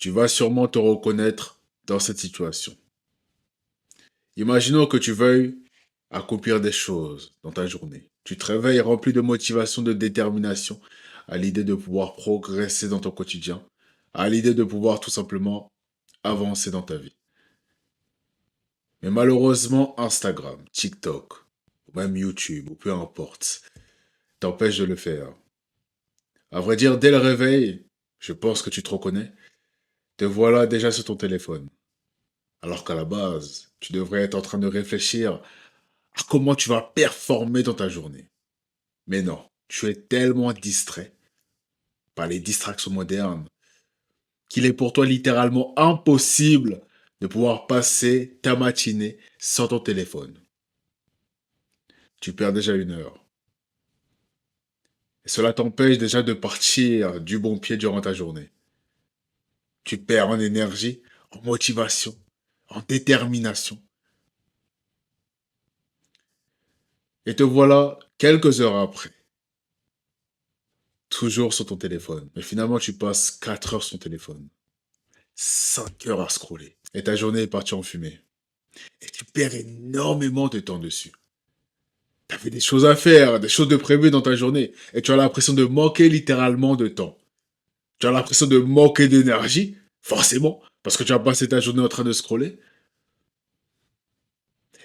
Tu vas sûrement te reconnaître dans cette situation. Imaginons que tu veuilles accomplir des choses dans ta journée. Tu te réveilles rempli de motivation, de détermination, à l'idée de pouvoir progresser dans ton quotidien, à l'idée de pouvoir tout simplement avancer dans ta vie. Mais malheureusement, Instagram, TikTok, ou même YouTube, ou peu importe, t'empêche de le faire. À vrai dire, dès le réveil, je pense que tu te reconnais, te voilà déjà sur ton téléphone. Alors qu'à la base, tu devrais être en train de réfléchir à comment tu vas performer dans ta journée. Mais non, tu es tellement distrait par les distractions modernes qu'il est pour toi littéralement impossible de pouvoir passer ta matinée sans ton téléphone. Tu perds déjà 1 heure. Et cela t'empêche déjà de partir du bon pied durant ta journée. Tu perds en énergie, en motivation, en détermination. Et te voilà quelques heures après, toujours sur ton téléphone. Mais finalement, tu passes 4 heures sur ton téléphone. 5 heures à scroller. Et ta journée est partie en fumée. Et tu perds énormément de temps dessus. Tu avais des choses à faire, des choses de prévues dans ta journée. Et tu as l'impression de manquer littéralement de temps. Tu as l'impression de manquer d'énergie, forcément, parce que tu as passé ta journée en train de scroller.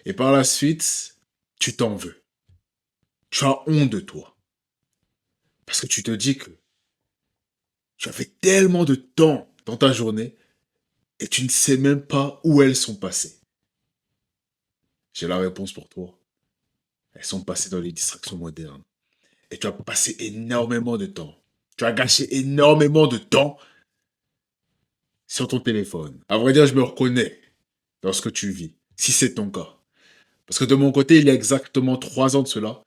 Et par la suite, tu t'en veux. Tu as honte de toi. Parce que tu te dis que tu avais tellement de temps dans ta journée et tu ne sais même pas où elles sont passées. J'ai la réponse pour toi. Elles sont passées dans les distractions modernes. Et tu as passé énormément de temps. Tu as gâché énormément de temps sur ton téléphone. À vrai dire, je me reconnais dans ce que tu vis, si c'est ton cas. Parce que de mon côté, il y a exactement 3 ans de cela,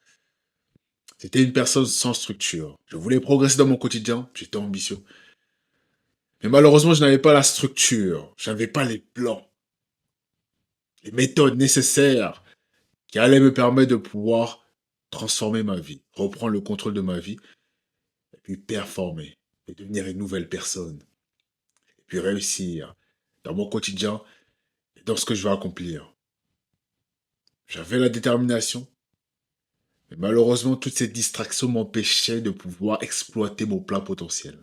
c'était une personne sans structure. Je voulais progresser dans mon quotidien, j'étais ambitieux. Mais malheureusement, je n'avais pas la structure, je n'avais pas les plans, les méthodes nécessaires qui allaient me permettre de pouvoir transformer ma vie, reprendre le contrôle de ma vie, et puis performer, et devenir une nouvelle personne, et puis réussir dans mon quotidien et dans ce que je veux accomplir. J'avais la détermination, mais malheureusement, toutes ces distractions m'empêchaient de pouvoir exploiter mon plein potentiel.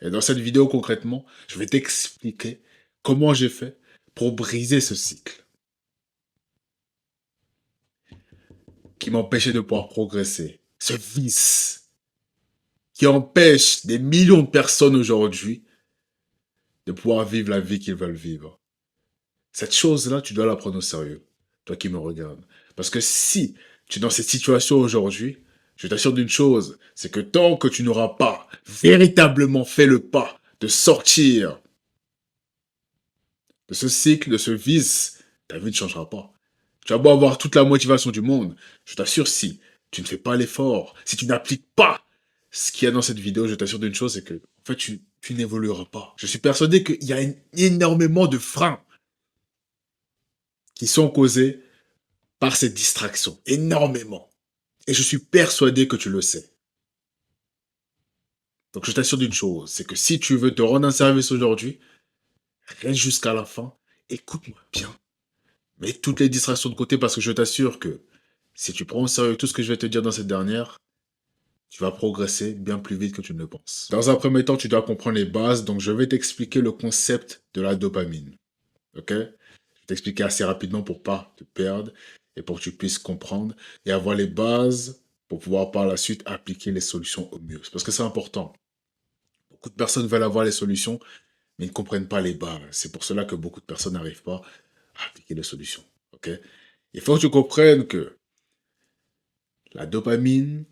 Et dans cette vidéo, concrètement, je vais t'expliquer comment j'ai fait pour briser ce cycle qui m'empêchait de pouvoir progresser. Ce vice qui empêche des millions de personnes aujourd'hui de pouvoir vivre la vie qu'ils veulent vivre. Cette chose-là, tu dois la prendre au sérieux, toi qui me regardes. Parce que si tu es dans cette situation aujourd'hui, je t'assure d'une chose, c'est que tant que tu n'auras pas véritablement fait le pas de sortir de ce cycle, de ce vice, ta vie ne changera pas. Tu as beau avoir toute la motivation du monde, je t'assure, si tu ne fais pas l'effort, si tu n'appliques pas ce qu'il y a dans cette vidéo, je t'assure d'une chose, c'est que en fait, tu n'évolueras pas. Je suis persuadé qu'il y a énormément de freins qui sont causés par ces distractions. Énormément. Et je suis persuadé que tu le sais. Donc je t'assure d'une chose, c'est que si tu veux te rendre un service aujourd'hui, reste jusqu'à la fin, écoute-moi bien. Mets toutes les distractions de côté parce que je t'assure que si tu prends au sérieux tout ce que je vais te dire dans cette dernière, tu vas progresser bien plus vite que tu ne le penses. Dans un premier temps, tu dois comprendre les bases, donc je vais t'expliquer le concept de la dopamine. Ok? Je vais t'expliquer assez rapidement pour pas te perdre et pour que tu puisses comprendre et avoir les bases pour pouvoir par la suite appliquer les solutions au mieux. C'est parce que c'est important. Beaucoup de personnes veulent avoir les solutions, mais ils ne comprennent pas les bases. C'est pour cela que beaucoup de personnes n'arrivent pas à appliquer les solutions. Ok? Il faut que tu comprennes que la dopamine,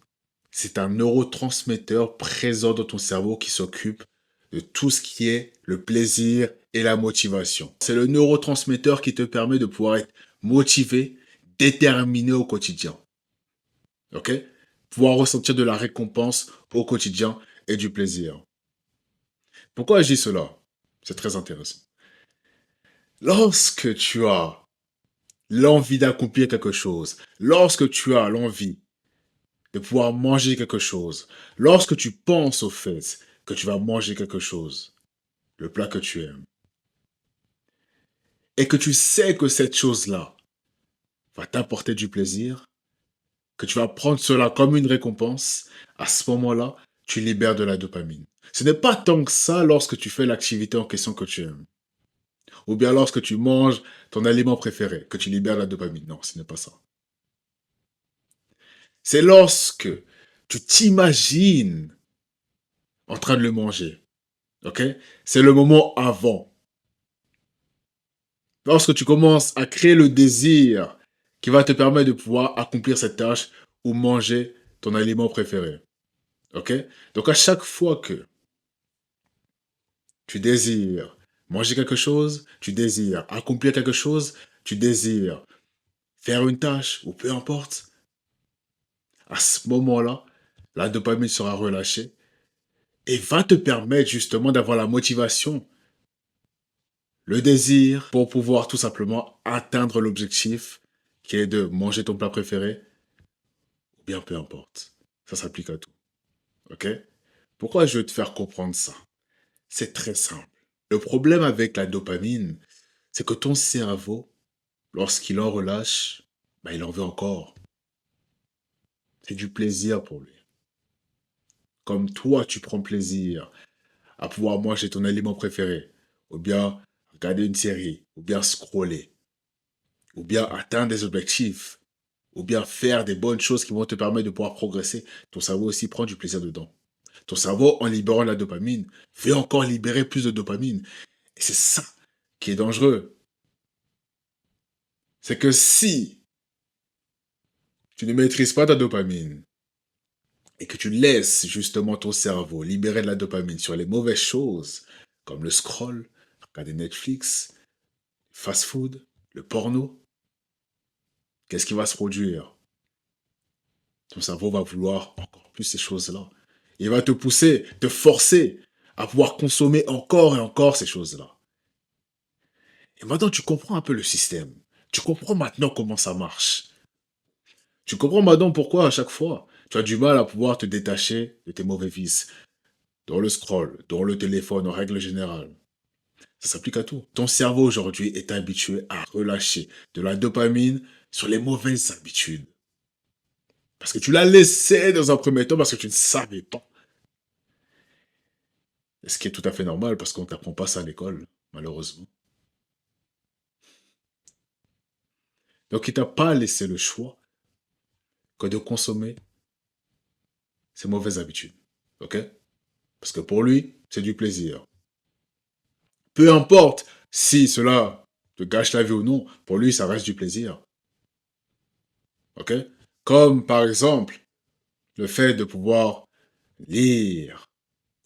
c'est un neurotransmetteur présent dans ton cerveau qui s'occupe de tout ce qui est le plaisir et la motivation. C'est le neurotransmetteur qui te permet de pouvoir être motivé, déterminé au quotidien. Ok? Pouvoir ressentir de la récompense au quotidien et du plaisir. Pourquoi je dis cela? C'est très intéressant. Lorsque tu as l'envie d'accomplir quelque chose, lorsque tu as l'envie de pouvoir manger quelque chose, lorsque tu penses au fait que tu vas manger quelque chose, le plat que tu aimes, et que tu sais que cette chose-là va t'apporter du plaisir, que tu vas prendre cela comme une récompense, à ce moment-là, tu libères de la dopamine. Ce n'est pas tant que ça lorsque tu fais l'activité en question que tu aimes. Ou bien lorsque tu manges ton aliment préféré, que tu libères la dopamine. Non, ce n'est pas ça. C'est lorsque tu t'imagines en train de le manger. Ok? C'est le moment avant. Lorsque tu commences à créer le désir qui va te permettre de pouvoir accomplir cette tâche ou manger ton aliment préféré. Ok? Donc à chaque fois que tu désires manger quelque chose, tu désires accomplir quelque chose, tu désires faire une tâche ou peu importe, à ce moment-là, la dopamine sera relâchée et va te permettre justement d'avoir la motivation, le désir pour pouvoir tout simplement atteindre l'objectif qui est de manger ton plat préféré ou bien peu importe. Ça s'applique à tout. Ok? Pourquoi je veux te faire comprendre ça? C'est très simple. Le problème avec la dopamine, c'est que ton cerveau, lorsqu'il en relâche, bah, il en veut encore. C'est du plaisir pour lui. Comme toi, tu prends plaisir à pouvoir manger ton aliment préféré, ou bien regarder une série, ou bien scroller, ou bien atteindre des objectifs, ou bien faire des bonnes choses qui vont te permettre de pouvoir progresser, ton cerveau aussi prend du plaisir dedans. Ton cerveau, en libérant la dopamine, veut encore libérer plus de dopamine. Et c'est ça qui est dangereux. C'est que si tu ne maîtrises pas ta dopamine, et que tu laisses justement ton cerveau libérer de la dopamine sur les mauvaises choses, comme le scroll, regarder Netflix, fast food, le porno, qu'est-ce qui va se produire? Ton cerveau va vouloir encore plus ces choses-là. Il va te pousser, te forcer à pouvoir consommer encore et encore ces choses-là. Et maintenant, tu comprends un peu le système. Tu comprends maintenant comment ça marche. Tu comprends maintenant pourquoi à chaque fois, tu as du mal à pouvoir te détacher de tes mauvais vices, dans le scroll, dans le téléphone en règle générale. Ça s'applique à tout. Ton cerveau aujourd'hui est habitué à relâcher de la dopamine sur les mauvaises habitudes. Parce que tu l'as laissé dans un premier temps parce que tu ne savais pas. Ce qui est tout à fait normal parce qu'on ne t'apprend pas ça à l'école, malheureusement. Donc il t'a pas laissé le choix que de consommer ces mauvaises habitudes. Ok? Parce que pour lui, c'est du plaisir. Peu importe si cela te gâche la vie ou non, pour lui, ça reste du plaisir. Ok? Comme par exemple, le fait de pouvoir lire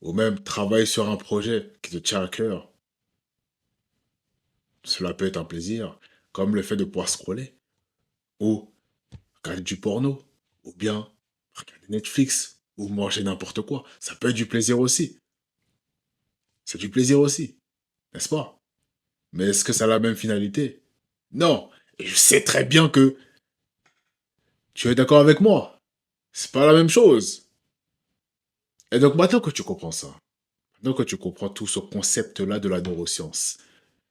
ou même travailler sur un projet qui te tient à cœur. Cela peut être un plaisir, comme le fait de pouvoir scroller ou regarder du porno ou bien regarder Netflix ou manger n'importe quoi. Ça peut être du plaisir aussi. C'est du plaisir aussi, n'est-ce pas? Mais est-ce que ça a la même finalité? Non. Et je sais très bien que tu es d'accord avec moi. C'est pas la même chose. Et donc maintenant que tu comprends ça, maintenant que tu comprends tout ce concept-là de la neuroscience,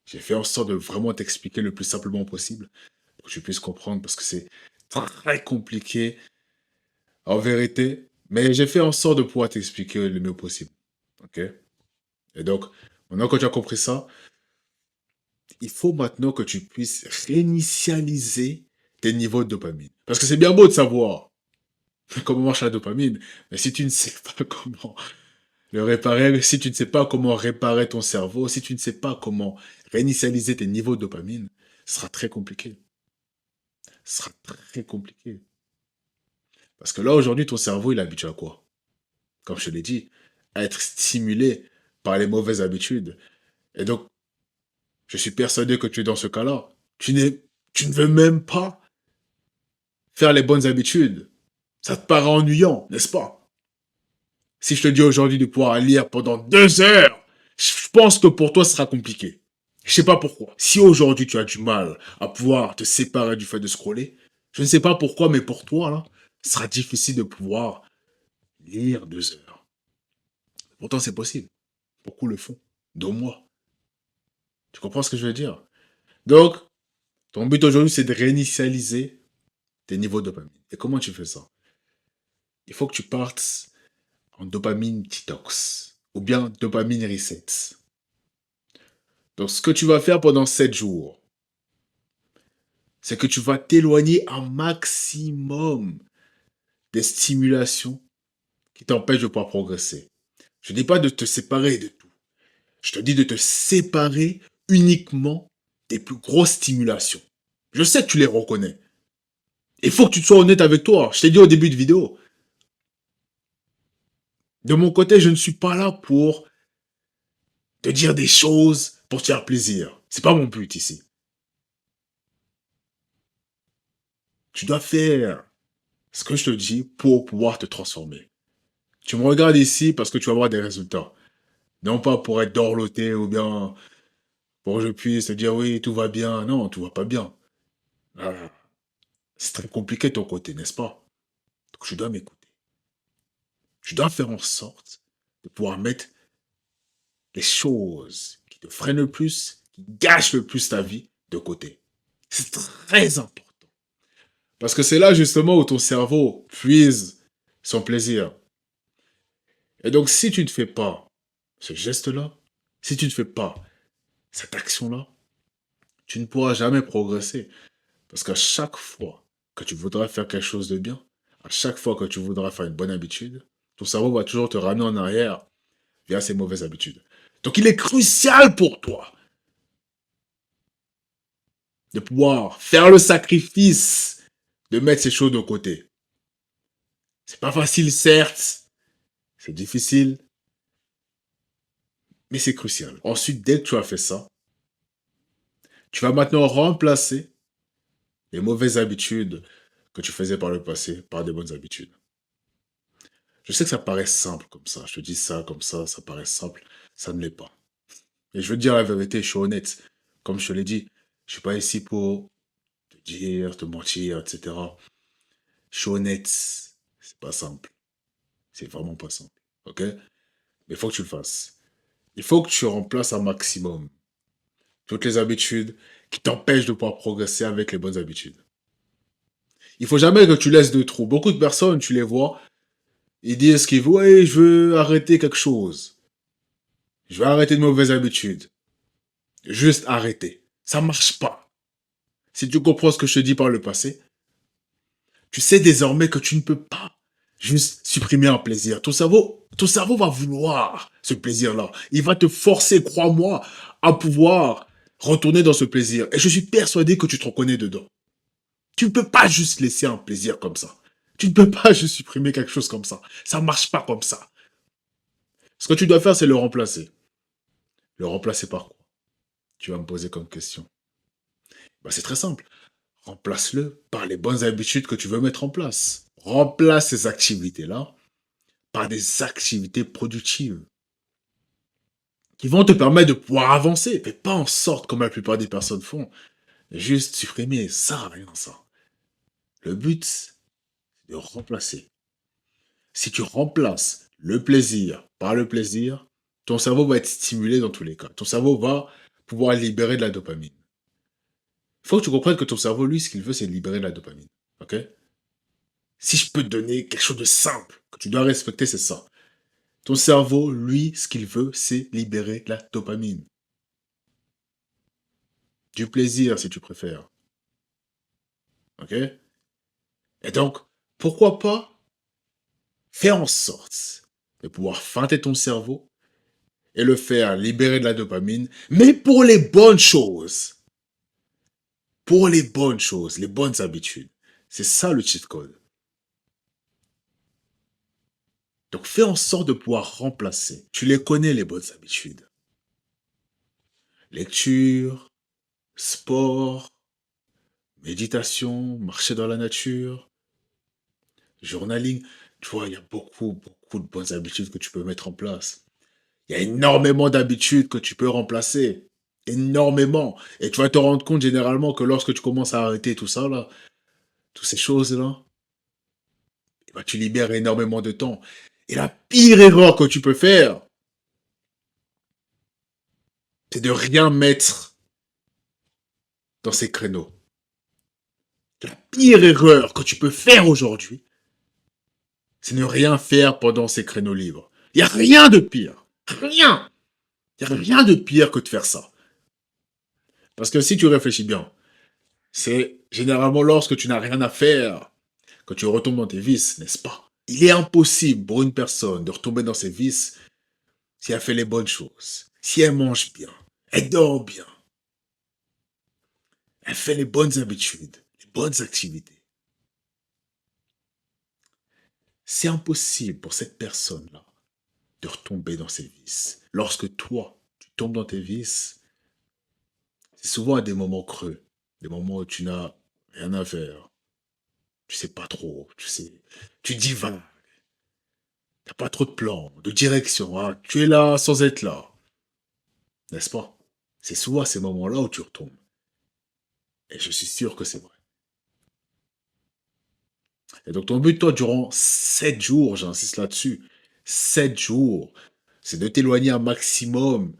j'ai fait en sorte de vraiment t'expliquer le plus simplement possible pour que tu puisses comprendre parce que c'est très compliqué en vérité, mais j'ai fait en sorte de pouvoir t'expliquer le mieux possible. Ok? Et donc, maintenant que tu as compris ça, il faut maintenant que tu puisses réinitialiser tes niveaux de dopamine. Parce que c'est bien beau de savoir comment marche la dopamine, mais si tu ne sais pas comment le réparer, si tu ne sais pas comment réparer ton cerveau, si tu ne sais pas comment réinitialiser tes niveaux de dopamine, ce sera très compliqué. Ce sera très compliqué. Parce que là, aujourd'hui, ton cerveau, il est habitué à quoi? Comme je te l'ai dit, à être stimulé par les mauvaises habitudes. Et donc, je suis persuadé que tu es dans ce cas-là. Tu ne veux même pas faire les bonnes habitudes. Ça te paraît ennuyant, n'est-ce pas? Si je te dis aujourd'hui de pouvoir lire pendant 2 heures, je pense que pour toi, ce sera compliqué. Je sais pas pourquoi. Si aujourd'hui tu as du mal à pouvoir te séparer du fait de scroller, je ne sais pas pourquoi, mais pour toi, là, ce sera difficile de pouvoir lire 2 heures. Pourtant, c'est possible. Beaucoup le font, dont moi. Tu comprends ce que je veux dire? Donc, ton but aujourd'hui, c'est de réinitialiser tes niveaux de dopamine. Et comment tu fais ça? Il faut que tu partes en dopamine detox ou bien dopamine reset. Donc, ce que tu vas faire pendant 7 jours, c'est que tu vas t'éloigner un maximum des stimulations qui t'empêchent de pouvoir progresser. Je ne dis pas de te séparer de tout. Je te dis de te séparer uniquement des plus grosses stimulations. Je sais que tu les reconnais. Il faut que tu sois honnête avec toi. Je t'ai dit au début de vidéo. De mon côté, je ne suis pas là pour te dire des choses pour te faire plaisir. C'est pas mon but ici. Tu dois faire ce que je te dis pour pouvoir te transformer. Tu me regardes ici parce que tu vas avoir des résultats. Non pas pour être dorloté ou bien pour que je puisse te dire oui, tout va bien. Non, tout va pas bien. Ah, c'est très compliqué de ton côté, n'est-ce pas? Donc tu dois m'écouter. Tu dois faire en sorte de pouvoir mettre les choses qui te freinent le plus, qui gâchent le plus ta vie, de côté. C'est très important. Parce que c'est là justement où ton cerveau puise son plaisir. Et donc si tu ne fais pas ce geste-là, si tu ne fais pas cette action-là, tu ne pourras jamais progresser. Parce qu'à chaque fois que tu voudras faire quelque chose de bien, à chaque fois que tu voudras faire une bonne habitude, ton cerveau va toujours te ramener en arrière via ces mauvaises habitudes. Donc il est crucial pour toi de pouvoir faire le sacrifice de mettre ces choses de côté. C'est pas facile, certes, c'est difficile, mais c'est crucial. Ensuite, dès que tu as fait ça, tu vas maintenant remplacer les mauvaises habitudes que tu faisais par le passé par des bonnes habitudes. Je sais que ça paraît simple comme ça. Je te dis ça comme ça paraît simple. Ça ne l'est pas. Et je veux te dire la vérité, je suis honnête. Comme je te l'ai dit, je suis pas ici pour te dire, te mentir, etc. Je suis honnête. C'est pas simple. C'est vraiment pas simple. Ok? Mais il faut que tu le fasses. Il faut que tu remplaces un maximum toutes les habitudes qui t'empêchent de pouvoir progresser avec les bonnes habitudes. Il faut jamais que tu laisses de trous. Beaucoup de personnes, tu les vois, ils disent qu'ils veulent, ouais, je veux arrêter quelque chose. Je vais arrêter de mauvaises habitudes. Juste arrêter. Ça marche pas. Si tu comprends ce que je te dis par le passé, tu sais désormais que tu ne peux pas juste supprimer un plaisir. Ton cerveau va vouloir ce plaisir-là. Il va te forcer, crois-moi, à pouvoir retourner dans ce plaisir. Et je suis persuadé que tu te reconnais dedans. Tu ne peux pas juste laisser un plaisir comme ça. Tu ne peux pas juste supprimer quelque chose comme ça. Ça marche pas comme ça. Ce que tu dois faire, c'est le remplacer. Le remplacer par quoi? Tu vas me poser comme question. Bah, c'est très simple. Remplace-le par les bonnes habitudes que tu veux mettre en place. Remplace ces activités-là par des activités productives qui vont te permettre de pouvoir avancer. Fais pas en sorte, comme la plupart des personnes font, de juste supprimer ça, rien ça. Le but, c'est de remplacer. Si tu remplaces le plaisir par le plaisir, ton cerveau va être stimulé dans tous les cas. Ton cerveau va pouvoir libérer de la dopamine. Il faut que tu comprennes que ton cerveau, lui, ce qu'il veut, c'est libérer de la dopamine. Ok? Si je peux te donner quelque chose de simple que tu dois respecter, c'est ça. Ton cerveau, lui, ce qu'il veut, c'est libérer de la dopamine. Du plaisir, si tu préfères. Ok? Et donc, pourquoi pas faire en sorte de pouvoir feinter ton cerveau et le faire libérer de la dopamine, mais pour les bonnes choses. Pour les bonnes choses, les bonnes habitudes. C'est ça le cheat code. Donc fais en sorte de pouvoir remplacer. Tu les connais, les bonnes habitudes. Lecture, sport, méditation, marcher dans la nature, journaling. Tu vois, il y a beaucoup, beaucoup de bonnes habitudes que tu peux mettre en place. Il y a énormément d'habitudes que tu peux remplacer. Énormément. Et tu vas te rendre compte généralement que lorsque tu commences à arrêter tout ça, là, toutes ces choses-là, eh ben, tu libères énormément de temps. Et la pire erreur que tu peux faire, c'est de rien mettre dans ces créneaux. La pire erreur que tu peux faire aujourd'hui, c'est ne rien faire pendant ces créneaux libres. Il n'y a rien de pire. Rien. Il n'y a rien de pire que de faire ça. Parce que si tu réfléchis bien, c'est généralement lorsque tu n'as rien à faire que tu retombes dans tes vices, n'est-ce pas? Il est impossible pour une personne de retomber dans ses vices si elle fait les bonnes choses, si elle mange bien, elle dort bien, elle fait les bonnes habitudes, les bonnes activités. C'est impossible pour cette personne-là de retomber dans ses vices. Lorsque toi, tu tombes dans tes vices, c'est souvent à des moments creux, des moments où tu n'as rien à faire, tu sais pas trop, tu divagues, t'as pas trop de plan, de direction, hein, tu es là sans être là, n'est-ce pas? C'est souvent à ces moments-là où tu retombes. Et je suis sûr que c'est vrai. Et donc ton but, toi, durant 7 jours, j'insiste là-dessus, 7 jours, c'est de t'éloigner un maximum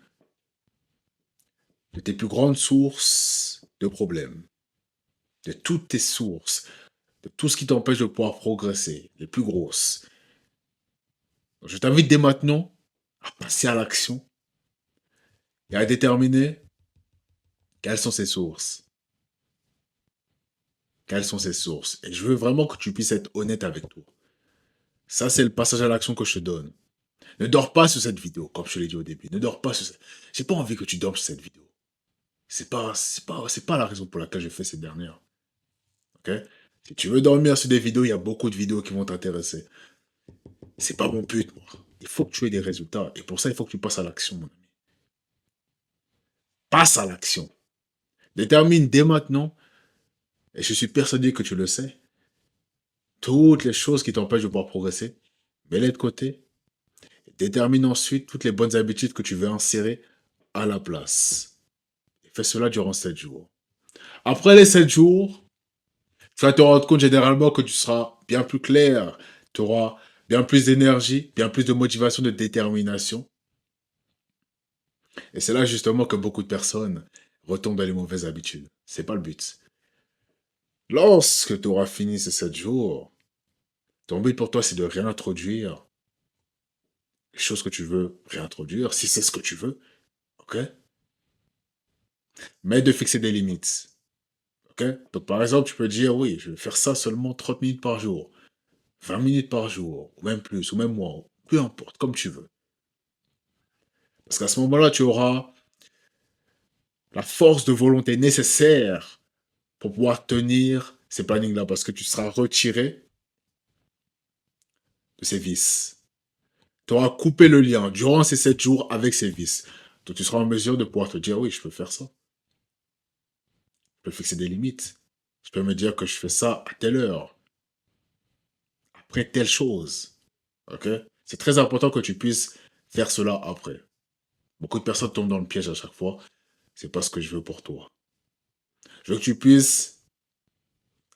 de tes plus grandes sources de problèmes, de toutes tes sources, de tout ce qui t'empêche de pouvoir progresser, les plus grosses. Donc, je t'invite dès maintenant à passer à l'action et à déterminer quelles sont ces sources. Quelles sont ces sources? Et je veux vraiment que tu puisses être honnête avec toi. Ça, c'est le passage à l'action que je te donne. Ne dors pas sur cette vidéo, comme je te l'ai dit au début. Ne dors pas sur cette... J'ai pas envie que tu dormes sur cette vidéo. C'est pas la raison pour laquelle je fais cette dernière. Ok? Si tu veux dormir sur des vidéos, il y a beaucoup de vidéos qui vont t'intéresser. C'est pas mon but, moi. Il faut que tu aies des résultats. Et pour ça, il faut que tu passes à l'action, mon ami. Passe à l'action. Détermine dès maintenant, et je suis persuadé que tu le sais, toutes les choses qui t'empêchent de pouvoir progresser, mets-les de côté. Et détermine ensuite toutes les bonnes habitudes que tu veux insérer à la place. Et fais cela durant 7 jours. Après les 7 jours, tu vas te rendre compte généralement que tu seras bien plus clair. Tu auras bien plus d'énergie, bien plus de motivation, de détermination. Et c'est là justement que beaucoup de personnes retombent dans les mauvaises habitudes. C'est pas le but. Lorsque tu auras fini ces 7 jours, ton but pour toi, c'est de réintroduire les choses que tu veux réintroduire, si c'est ce que tu veux, ok? Mais de fixer des limites, ok? Donc par exemple, tu peux dire, oui, je vais faire ça seulement 30 minutes par jour, 20 minutes par jour, ou même plus, ou même moins, peu importe, comme tu veux. Parce qu'à ce moment-là, tu auras la force de volonté nécessaire pour pouvoir tenir ces plannings-là, parce que tu seras retiré de ces vices. Tu auras coupé le lien durant ces 7 jours avec ces vices. Donc tu seras en mesure de pouvoir te dire, oui, je peux faire ça. Je peux fixer des limites. Je peux me dire que je fais ça à telle heure, après telle chose. Ok? C'est très important que tu puisses faire cela après. Beaucoup de personnes tombent dans le piège à chaque fois. C'est pas ce que je veux pour toi. Je veux que tu puisses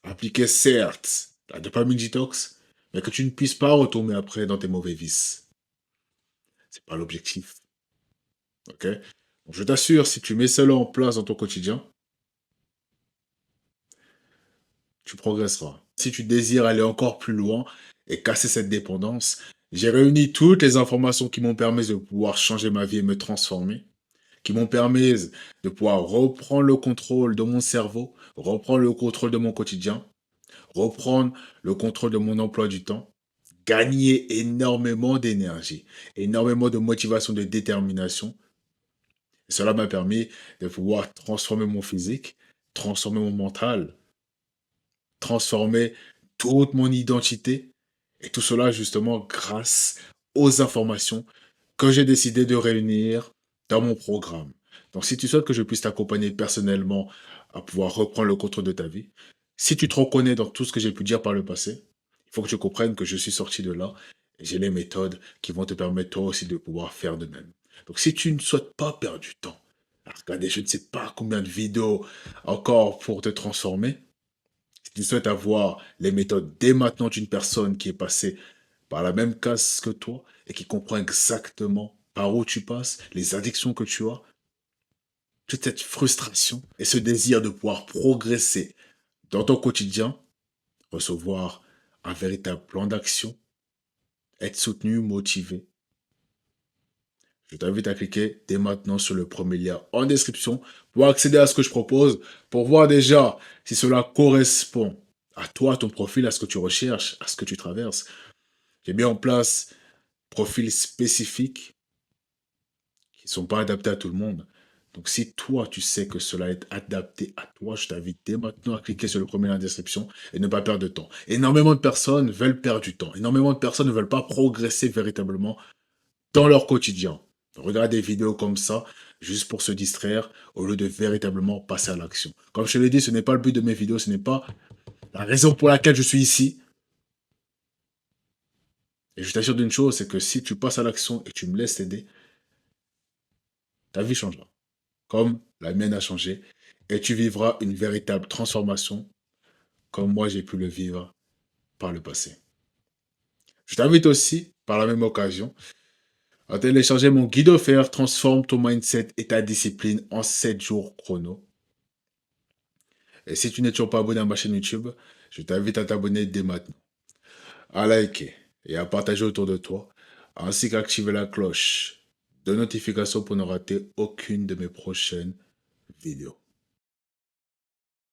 appliquer, certes, la dopamine detox, mais que tu ne puisses pas retomber après dans tes mauvais vices. C'est pas l'objectif. Ok? Donc, je t'assure, si tu mets cela en place dans ton quotidien, tu progresseras. Si tu désires aller encore plus loin et casser cette dépendance, j'ai réuni toutes les informations qui m'ont permis de pouvoir changer ma vie et me transformer, qui m'ont permis de pouvoir reprendre le contrôle de mon cerveau, reprendre le contrôle de mon quotidien, reprendre le contrôle de mon emploi du temps, gagner énormément d'énergie, énormément de motivation, de détermination. Et cela m'a permis de pouvoir transformer mon physique, transformer mon mental, transformer toute mon identité. Et tout cela justement grâce aux informations que j'ai décidé de réunir dans mon programme. Donc si tu souhaites que je puisse t'accompagner personnellement à pouvoir reprendre le contrôle de ta vie, si tu te reconnais dans tout ce que j'ai pu dire par le passé, il faut que tu comprennes que je suis sorti de là et j'ai les méthodes qui vont te permettre toi aussi de pouvoir faire de même. Donc si tu ne souhaites pas perdre du temps à regarder je ne sais pas combien de vidéos encore pour te transformer, si tu souhaites avoir les méthodes dès maintenant d'une personne qui est passée par la même case que toi et qui comprend exactement par où tu passes, les addictions que tu as, toute cette frustration et ce désir de pouvoir progresser dans ton quotidien, recevoir un véritable plan d'action, être soutenu, motivé, je t'invite à cliquer dès maintenant sur le premier lien en description pour accéder à ce que je propose, pour voir déjà si cela correspond à toi, à ton profil, à ce que tu recherches, à ce que tu traverses. J'ai mis en place profils spécifiques qui ne sont pas adaptés à tout le monde. Donc si toi, tu sais que cela est adapté à toi, je t'invite dès maintenant à cliquer sur le premier lien en description et ne pas perdre de temps. Énormément de personnes veulent perdre du temps. Énormément de personnes ne veulent pas progresser véritablement dans leur quotidien. Regarde des vidéos comme ça, juste pour se distraire, au lieu de véritablement passer à l'action. Comme je te l'ai dit, ce n'est pas le but de mes vidéos, ce n'est pas la raison pour laquelle je suis ici. Et je t'assure d'une chose, c'est que si tu passes à l'action et tu me laisses t'aider, ta vie changera. Comme la mienne a changé. Et tu vivras une véritable transformation, comme moi j'ai pu le vivre par le passé. Je t'invite aussi, par la même occasion, à télécharger mon guide offert Transforme ton mindset et ta discipline en 7 jours chrono. Et si tu n'es toujours pas abonné à ma chaîne YouTube, je t'invite à t'abonner dès maintenant, à liker et à partager autour de toi, ainsi qu'à activer la cloche de notification pour ne rater aucune de mes prochaines vidéos.